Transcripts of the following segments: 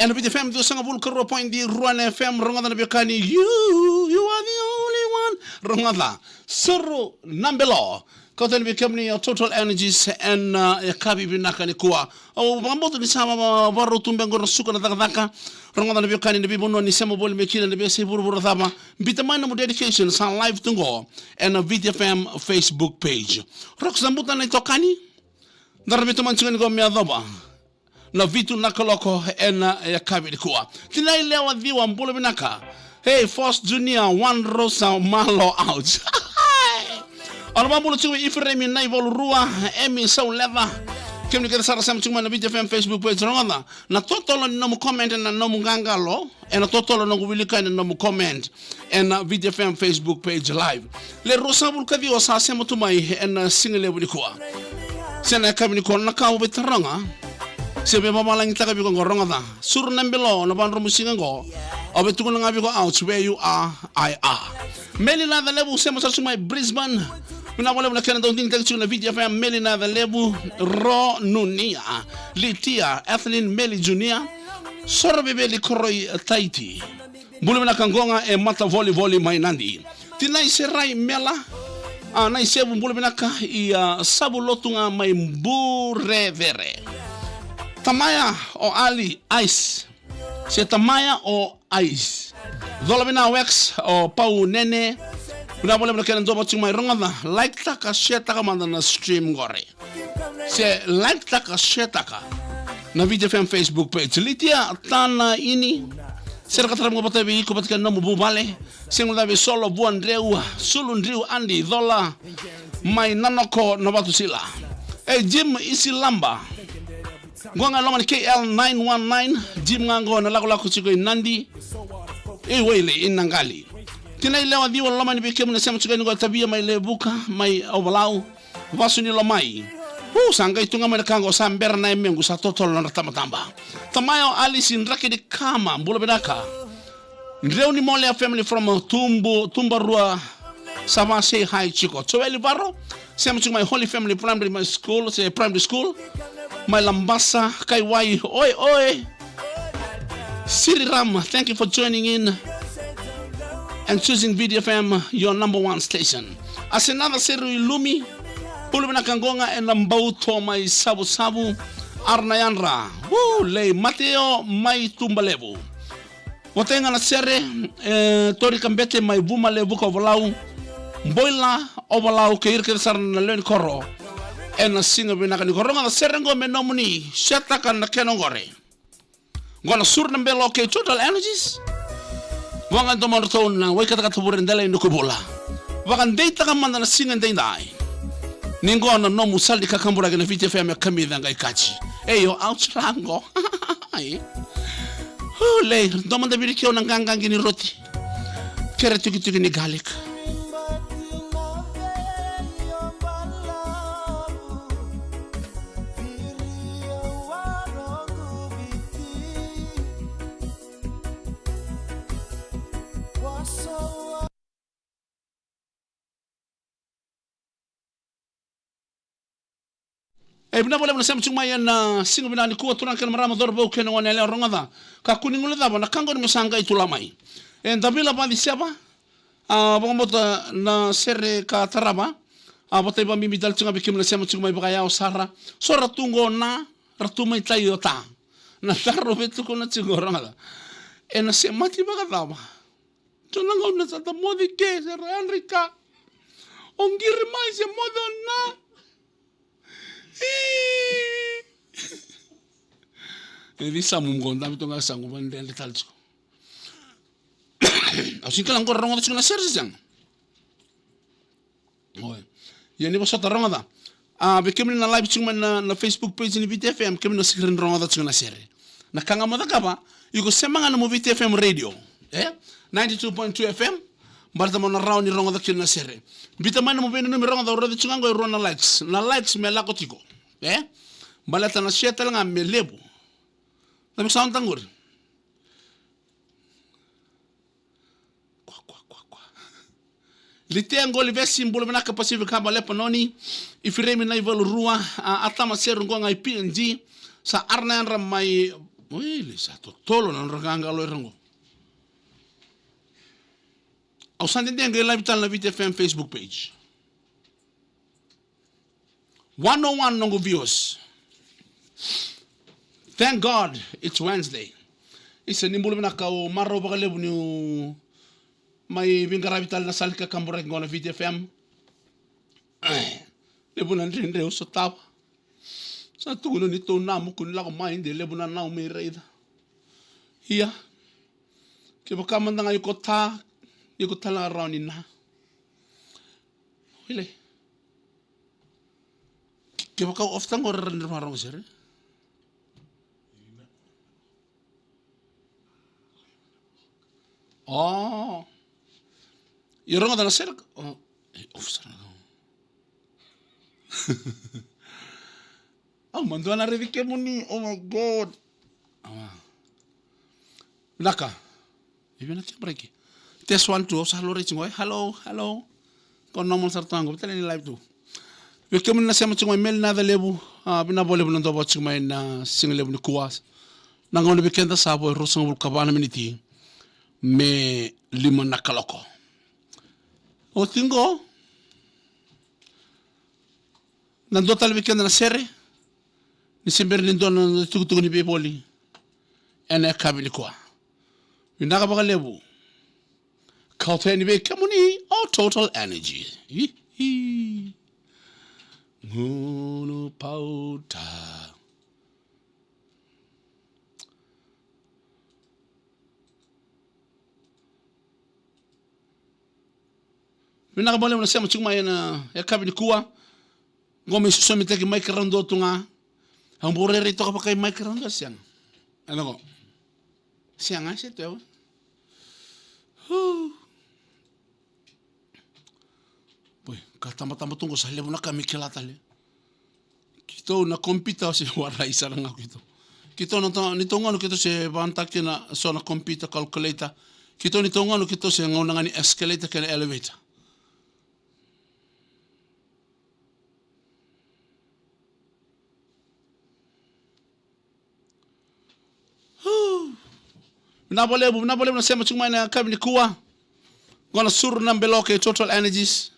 And with the fam, do sanga bulkaro point the Ruan FM, Rongada Bekani, you are the only one. Rongada, Suru, Nambelo, Cotton becoming your total energies and Kabi Binakanikua. Oh, Bambo to Sama, Varutumbango, Suka Daka, Rongada Bekani, the people know Nisamo Bol Mekin and the Besi Buruthama, Bitamana dedications are live to go and a VTFM Facebook page. Roxambutan Tokani, Darabituman go Miadoba. Na vitu nakaloko ena ya kabiri kuwa. Tinailewa viwa mbulu binaka. Hey, First Junior, one rosa malo out. Alabambulu chiwe ifiremi naivolu rua, emi sau leva. Kemi nikita sara sema chuma na VTFM Facebook page rongana. Na totolo ni nomu comment na nomu ngangalo. Na totolo na ngubilika ni nomu comment. Na VTFM Facebook page live. Le rosa bulu kaviwa saa sema tumai ena singile bulikuwa. Sena ya kabiri kuwa nakawo betaranga. Sebe mama lang taka biko ngorong ata. Suru nembelo na panro musinga ngo. Obe tukun nga biko out where you are, I are. Meli na the level sema sa sumay Brisbane. Mina wala muna kena dong ting na video FM Meli na the level Ro Nunia, Litia, Ethelyn Meli Junior. Soro bebe li koroi Taiti. Bulu mina kangonga e mata voli mainandi. Tinai serai mela. Na isebu bulu mina ka I sabu lotunga mai mbure vere. Tamaya o Ali Ice. Se Tamaya o Ice. Dolabina Wex o Pau Nene. Una boleh berkenan doa macam mai rongada. Like taka share taka manda na stream gore. Se like taka share taka na VTFM Facebook page. Litia tana ini. Sera kataram ko patay bi ko patkan namu bubale. Singula bi solo buan reu, sulun reu Andi dola. Mai nanoko na batu sila. Jim isi lamba. Gwanga longan KL919 Jim ngango na lako chiko Nandi wele inangali tinai lewa diwa loma ni bekemu na sema chiko ngo tabia mai lebuka mai obalau vasu ni lomai sanga itunga mai kango sambera na emengu sa totolo na tamatamba tamayo Alice nrake de kama mbulo bedaka ndreu ni mole family from Tumbarua sama say hi chiko choweli baro sema chiko my holy family primary school say primary school my lambasa kaiwai oi Siri Ram, thank you for joining in and choosing VTFM your number one station. As another Siri Lumi Pulubina Kangonga and Lambauto my sabu Arnayanra le Mateo mai tumbalevu Watenga na Sere Tori Kambete mai Vuma levu Kovalau Boila Ovalau Keirke Sarna Len Koro and a singer binakani koronga serengo menomuni shataka na kenongore ngona surna Belo Kei total energies wanga domorto na wekata katuburen dela indukubula wakan deita kamanda na singa ndai ningona no musali kakambura na VTFM ya kamida ngai kachi eyo outrango le domanda birikio na gangangi ni roti kere tuki ni garlic. Bina boleh menasem cuma yang singu bina ni kuat turun kan merama dorbo kena wana le rongada ka kuning le daba na kango ni mesanga itu lamai tapi la padi siapa bangmota na sere ka taraba botay ba mimi dal cunga bikim menasem cuma ibaya osara so ratungo na ratumai tayota na tarro betu ko na cunga rongada na se mati ba kadaba tunango na sa modi ke sere Enrica ongir mai se modona Visa mungkonda itu nggak sanggup mendel talco. Asin kalau engkau orang itu cuma share saja. Oh, ya ini pasal orang ada. Bekemin na live cuma na Facebook page ni VTFM, kemin na screen orang ada cuma share. Na kanga mata kapa? Yuko semanga na VTFM radio, 92.2 FM. Barta mo na round ni orang ada cuma share. Bita mana mo VEINANUMI orang ada orang cuma ngoi ruang na likes me lako tiko. Balata na share talaga me lebu. Tapi sound tanggur. Liteang goli vesi mbulu menaka pasivi kaba lepo noni. Ifiremi na ivalu rua atama seru ngonga PNG sa arna mai Uili sa tolo na ranganga lo rango. Au sante dengue live tal na VTFM Facebook page. 101 nongo viewers. Thank God it's Wednesday. Isa nimbulu na kao maro bakalebu ni may bingara vital na salika kamburek ngona VTFM. Lebu na ndre uso tawa. Sa tugulo nito na mo kun la ko mainde lebu na na may reida. Hiya. Kiba kamanda nga yuko tala around na. Wile. Kiba ka oftan ko render marong sir. Oh. Yorong ada sir. Oh, ofsan. Oh, manduan na revike mo ni. Oh my God. Naka. Ibi na break. Test 1 2 sa hello reaching hello. Kon normal sartango bitale ni live tu. Weke mo na sema tsingoy mel na da lebu. Bina bole bu ndo bot tsingoy na sing lebu ni kuwas. Nangon bikenda sabo rosong bul kabana miniti. Me limon nakaloko. O tingo. Nando tal bikenda na SERE. Ni simber ni don tugutugu ni beboli. Ene kabili kwa. Winaka baka lebu. Kaute ni be kamuni. Oh, total energy. Ngunu pauta. Winaka baka lebu na sema chukuma ya kabili kuwa. Ngome susomi teki maika rando tunga. Ang burere ito kapag kay maika rando siyang. Ano ko? Siyang nga siya ito. Boy, katama-tama tunggu sa lebu na kami kilatali. Kito na kompita si wala isa lang ako ito. Kito nito ngano kito si bantak na so na kompita calculator. Kito nito ngano kito si ngano nga ni escalator kaya elevator. Nabolebu nasema chuma na kabili kuwa. Gonna Suru na Belo Kei total energies.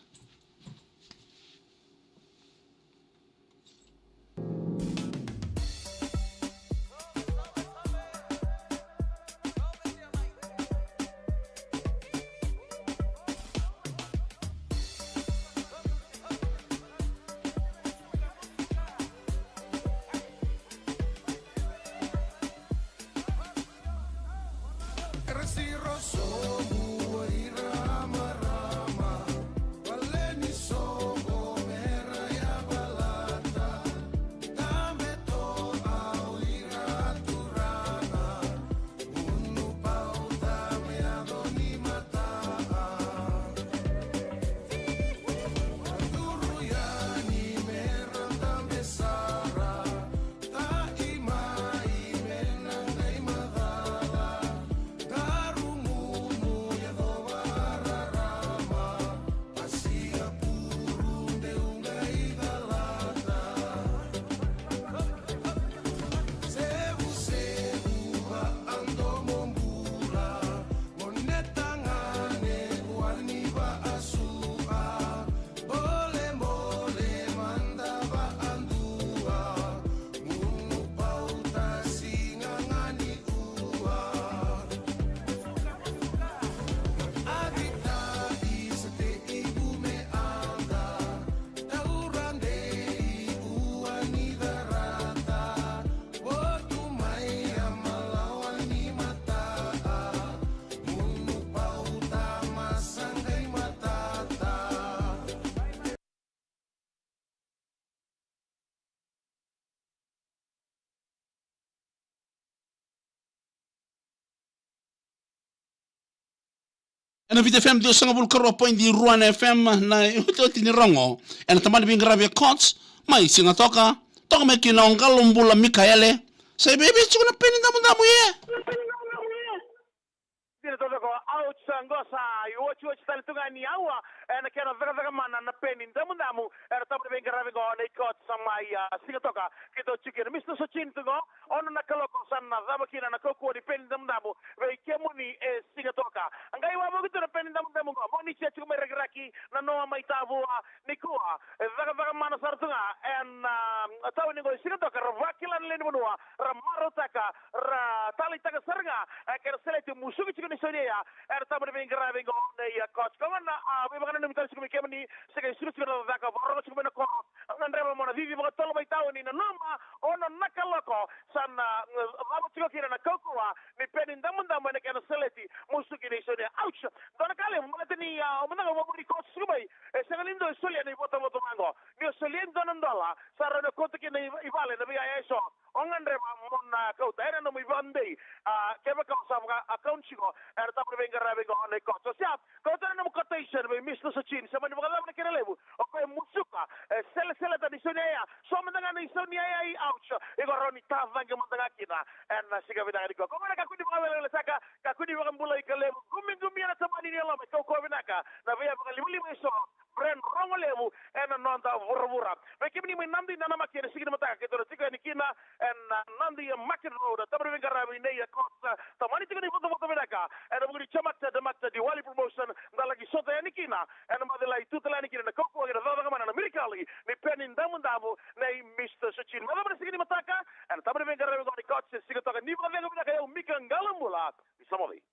En VTFM dio sanga bul karo point di Ruan FM na ito tinirongo. En tamani bing grave cots mai singa toka me kina ongalumbula Mikaele. Say baby chukuna peni damu ye. Dito ko out sangosa iwochu talitunga ni awa and can a very man and a pen in Damunamu, and a top of Garavigo, and they caught some my Singatoka, Kito Chicken, Mr. Sachin to go on a Nakaloko, San Zamakin, and a Coco, depending Damunamu, very Kemuni is Singatoka. And I want to the pen in Damunamu, Monicha to Meraki, Nanoa Maitavua, Nikua, Vagaman Sartuna, and Tawanigo Singatoka, Vakila Lenua, Ramarotaka, Talitaka Sarga, I can select Musuki Sonia, and a top of Garavigo, the coach. Come on, we were going to tell you, Kemini, second Susan of Vaka, and Remona Vivi Tolomai in a number on a Nakaloko, San Ramatuki and a Cocoa, depending Damundam when they can sell it, Musuki Sonia. Ouch! Donakali, Matani, Omana, coach Sumay, a Salindo Sulian, Votomango, New Sulian Donandola, Sarah Kotik in Ival, the VISO. Ongandre Mona Kota, and we one day, chemicals of account chico, and top of Ravigo on the coast. So, yeah, Kota no quotation with Mr. Sachin, someone who was on the level, okay, Musuka, Celata di Sonia, some of the Sonia ouch, Igoroni Tavanga Montagakina, and Sigavinaco. Come on, Kakudi Kakudi Rambula, Gumi and somebody in Yellow, Coco Vinaka, the way of a living so. Brand Romolevu and a Nanda Vorvura. They give me Nandi Namaki and Sigmata, Tika Nikina, and Nandi Makin Road, the Tabrigaravi, Costa, the money to the Votovinaka, and I'm going to Chamata, the Mata, the Wally promotion, the Lagisota Nikina, and a mother like Tutalanik and the Coco and the Vagaman and Americali, the pen in Damundamu, named Mr. Sachin, Mother Sigmataka, and Tabrigaravi on the Cots, Sigatoka, Niva Mika and Galamula, Somali.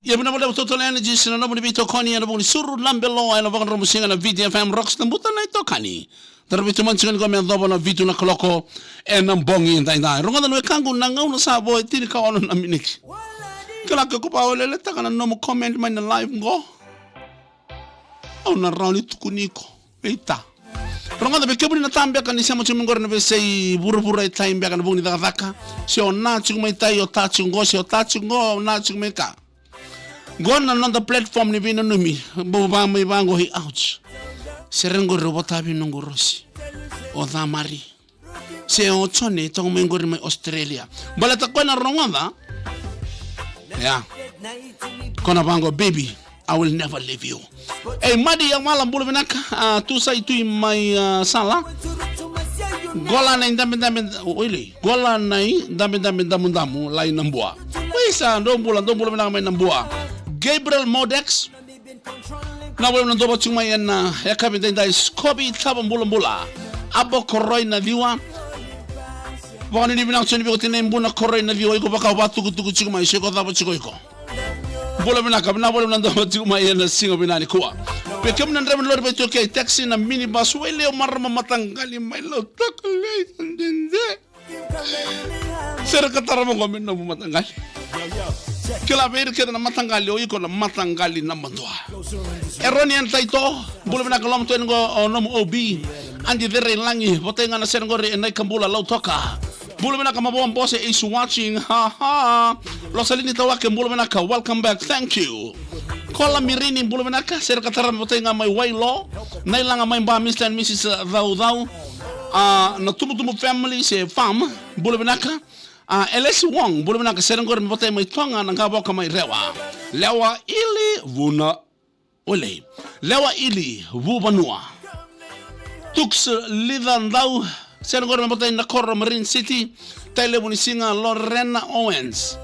Yabna wala total energies na namun bito kani na buni Suru Lambelo ay na bakang rumusinga na VTFM rocks na buta na ito kani. Darbito man singan ko may adobo na vito na koloko en ang bongi intay na. Runga na kangu nangaw na sabo tini ka ono na minik. Kala ko pa wala leta kana no mo comment man na live ngo. Au na rauni tukuniko. Eita. Runga na bekebuni na tambia kan isama chumingor na besay buru-buru ay tambia kan bungi daka. Si ona chumay tayo ta chungo si ota chungo na chumay ka. Gone another platform ni VEINANUMI. Boba may bango hi ouch. Serengo robotabi nungorosi. O damari. Se o chone tong mengori may Australia. Balata ko na rongada. Yeah. Kona bango baby, I will never leave you. Hey madi yang malam bulu benaka. Tu sa itu may sala. Gola na indam oili. Gola na indam damu lain nambua. Wisa ndombula benaka may nambua. Gabriel Modex na wewe ndo chuma yana yakabinda Skobi tabambula abo koroi na diwa Baka ni binang chani biko tinembu na korre na viwa iko baka watu kutuku chiku mai sheko thapa chiko iko. Bola binaka bina bola binanda chiku mai na singa binani kuwa. Pekem na ndrema lori beto kei taxi na minibus wele o marama matangali mai lo takale ndende. Sere katarama kwa minna mu matangali. Kila beri keda na matangali o iko na matangali na mandua. Eroni an taito bola binaka lom to ngo nomu obi. Andi dere langi botenga na sere ngori enai kambula lau toka. Bola binaka mabon boss is watching. Ha ha. Losalini tawake bola binaka welcome back. Thank you. Kola mirini bola binaka sere katara botenga mai wailo. Nailanga mai ba Mr. and Mrs. Dhau. Na tumu family se fam bola binaka. Elesi Wong bola binaka sere ngori botenga mai tonga na ngaboka mai rewa. Lewa ili vuna ole. Lewa ili vubanua. Tux Lidandau, Senator Mabota Koro Marine City, Taylor Bunisinga Lorena Owens.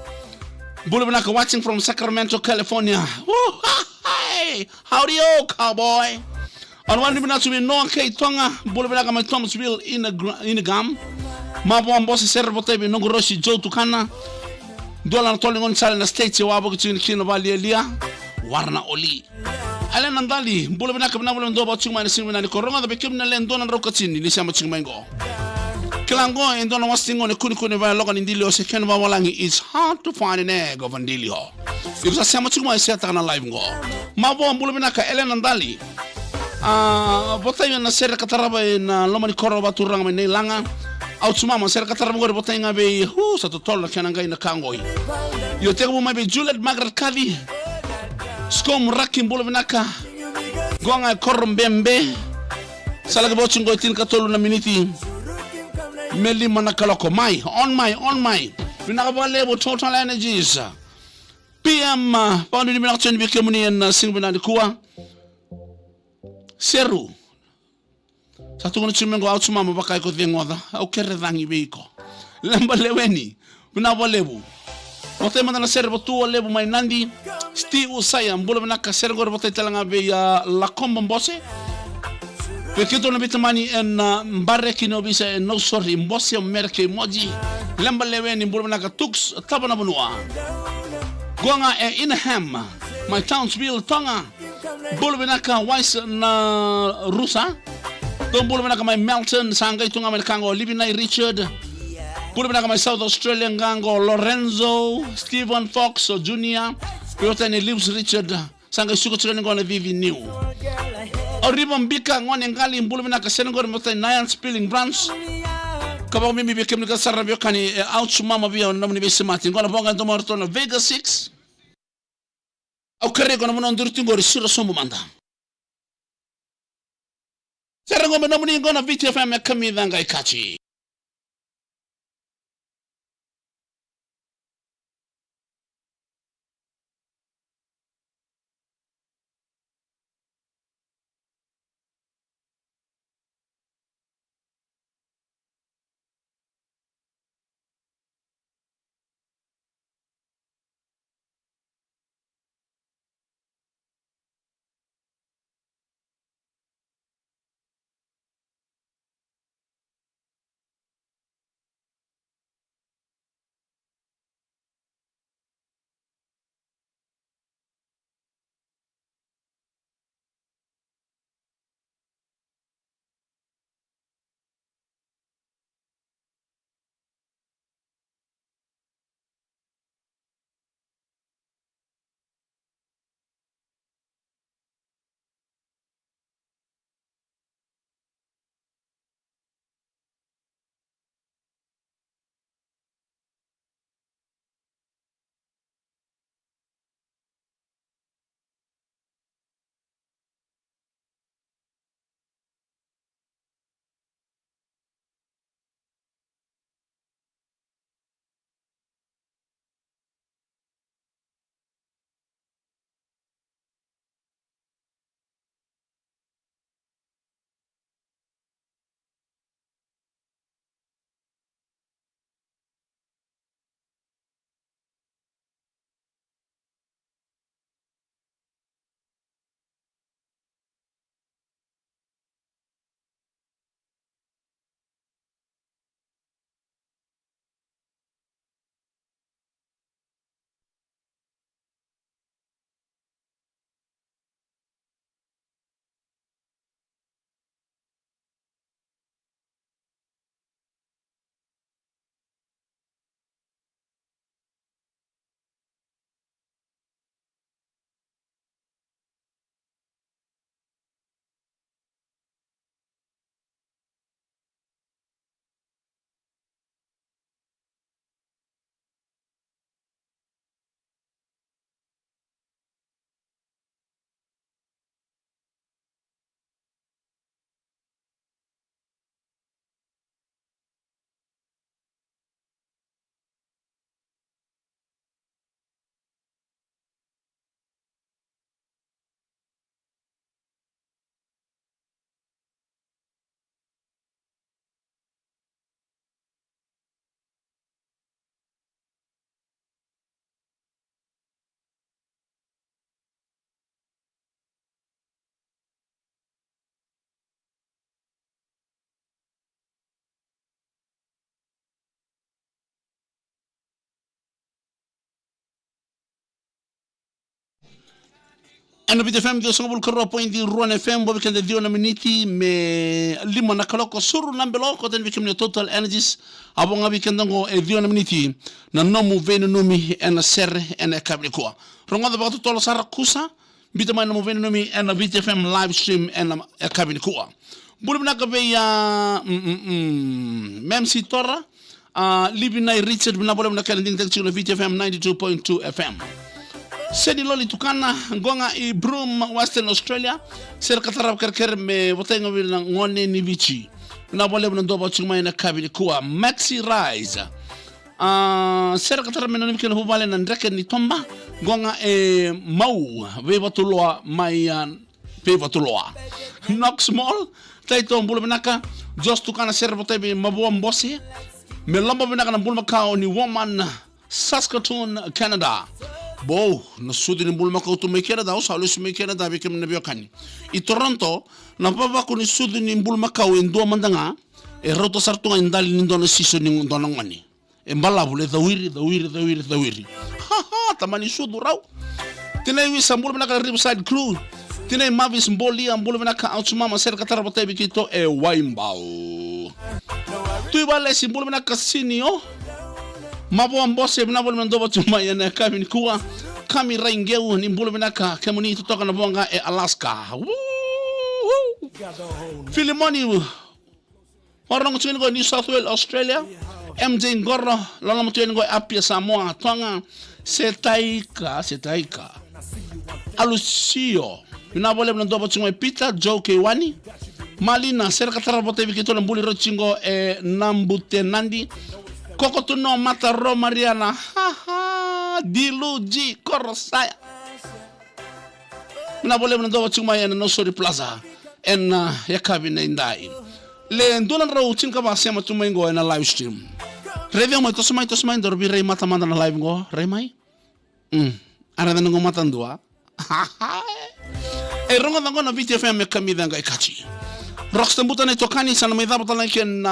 Bulabinaka watching from Sacramento, California. Woo, hey, howdy, yo, cowboy. On one minute to be no K Tonga, Bulabinaka, my Thomasville in a gum. Mabon Boss Serbote, Nogoroshi, Joe Tukana. Dolan tolling on Silent States, you are between Kinavalia, Warna Oli. Alan Nandali, Bulabinaka Naval and Doba Chuma and Simon and Corona, the Bekim and Don and Rocatini, Lisa Chimango. Kilango and Don was singing on the Kunikuniva Logan in Dilio, second Walangi. It's hard to find an egg of Andilio. It was a Samachuma set on a live go. Mabo and Bulabinaka, Ellen Nandali. Botayan and Sere Cataraba in Lomani Corova to Ram and Langa. Out to Mama, Sere Catarabo, Botanga Bay, who's at the Tola Kananga in the Kangoy. You take maybe Juliet Margaret Cadi. Skom rakim bulabinaka gonga korum bembe salaga bochin go tin katolu na miniti meli manakaloko mai on my binaka balebo total energies PM paundi ni binaka chen bikemuni en singbina dikuwa Suru satu ngono chimengo out mama bakai ko dengoda au kere dangi beiko lamba leweni binaka balebo Bote mandana sere botu lebu mai nandi sti usaya mbola manaka sere gor bote talanga be ya la kombo mbose pekito na bitamani en mbarre kino bisa no sorry mbose merke moji lamba leweni mbola manaka tux tabana bunua gonga Inham my Townsville tonga mbola manaka wise na rusa don mbola manaka my Melton sanga itunga merkango libinai Richard Bulabinaka my South Australian gango Lorenzo, Stephen Fox Jr. Piotani lives Richard Sanga Suko Training on a Vivi New. Oribon Bika ngone ngali Bulabinaka Senegor Mota Nyan Spilling Branch. Kaba mimi became the Sarabio out to Mama Via on Nomini Martin. Gonna bonga tomorrow Vega 6. Okay, gonna on Durtingo Sura Somumanda. Sarangoma Nomini gonna VTFM Kami Vanga Kachi. Ano Vita FM dio sangabul karo point di Ruan FM bobi kende dio na miniti me lima na kaloko Suru nambelo ko ten bikim total energies abo ngabi kende ngo e dio na miniti na nomu VEINANUMI ena SERE ena kabli kwa ronga da bagatu tolo sara kusa bita mai nomu VEINANUMI ena Vita FM live stream ena kabli kwa bulu na ka be ya memsi tora libina Richard bina bole na kende ding tek na Vita FM 92.2 FM Sedi loli tukana ngonga I Broome Western Australia ser katarab kerker me botengo na ngone ni bichi na bole na doba chuma na kabili kuwa Maxi Rise ser katarab me no nikena hubale na ndreke ni tomba ngonga mau we batuloa mai pe batuloa Knox Mall taito mbulu benaka just tukana ser botebe mabuwa mbosi me lamba benaka na mbulu makao ni woman Saskatoon Canada Bo, na sudi ni bulma ka utu mekera da usa alu mekera da bikem na biokani. I Toronto, na papa ko ni sudi ni bulma ka endo mandanga, e roto sartunga indali ni ndona siso ni ndona ngani. E mbalabu le dawiri. Ha, tamani sudu raw. Tinay wi sambul na ka Riverside Crew. Tinay Mavis Mboli ambul na ka outsumama ser ka tarabotay bikito e waimbao. Tuiba le simbul na ka sinio. Mabo ambose bina bole mandoba tuma yana kami kuwa kami raingeu ni mbulu binaka kemuni tutoka na bonga Alaska. Filimoni orang tuin go New South Wales Australia MJ Ngoro lala tuin go Apia Samoa Tonga setaika Alusio bina bole mandoba tuma Peter Joe Kewani Malina serka tarabote bikito na mbuli rochingo Nambute Nandi Kokotuno mata Romariana Diluji Korosaya na bole mnado chuma ya no sorry plaza en yakabi na indai le ndolan raw chinka ba sema chuma ngo na live stream review mo to smai dorbi rei mata manda na live ngo rei mai ara da ngo mata ndua e rongo da ngo na Vita FM me kamida nga ikachi rockstar buta na tokani sana mai da buta na ken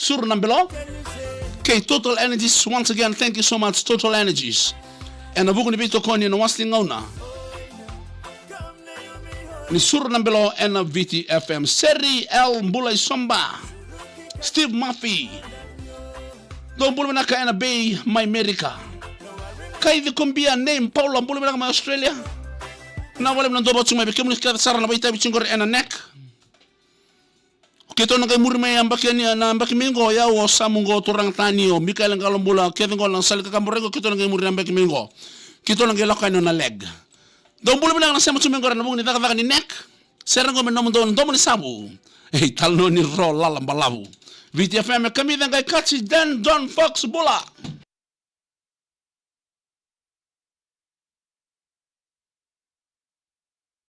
Suru nambelo Kei Total Energies once again thank you so much Total Energies and abugo ni bito koni na wasling ngauna ni Suru nambelo and Vita FM Seri L Mbulay Somba Steve Murphy Don Mbulay naka and Bay my America Kai the kumbia name Paula Mbulay naka my Australia na wale mnandoba chuma bikemu ni sara na baita bichingor and a neck Kito na kay murme ambaki ni na ambaki mingo ya o samungo turang tani o Mikael ngalombula kevengo lang salika kamborego kito na kay murme ambaki mingo kito na kay lokay no na leg dombula bilang na sema tumengo na bungi taka ni neck serango men nomo don domo ni sabu talno ni ro lalam balabu Vita FM kami dan kay kachi dan Don Fox bula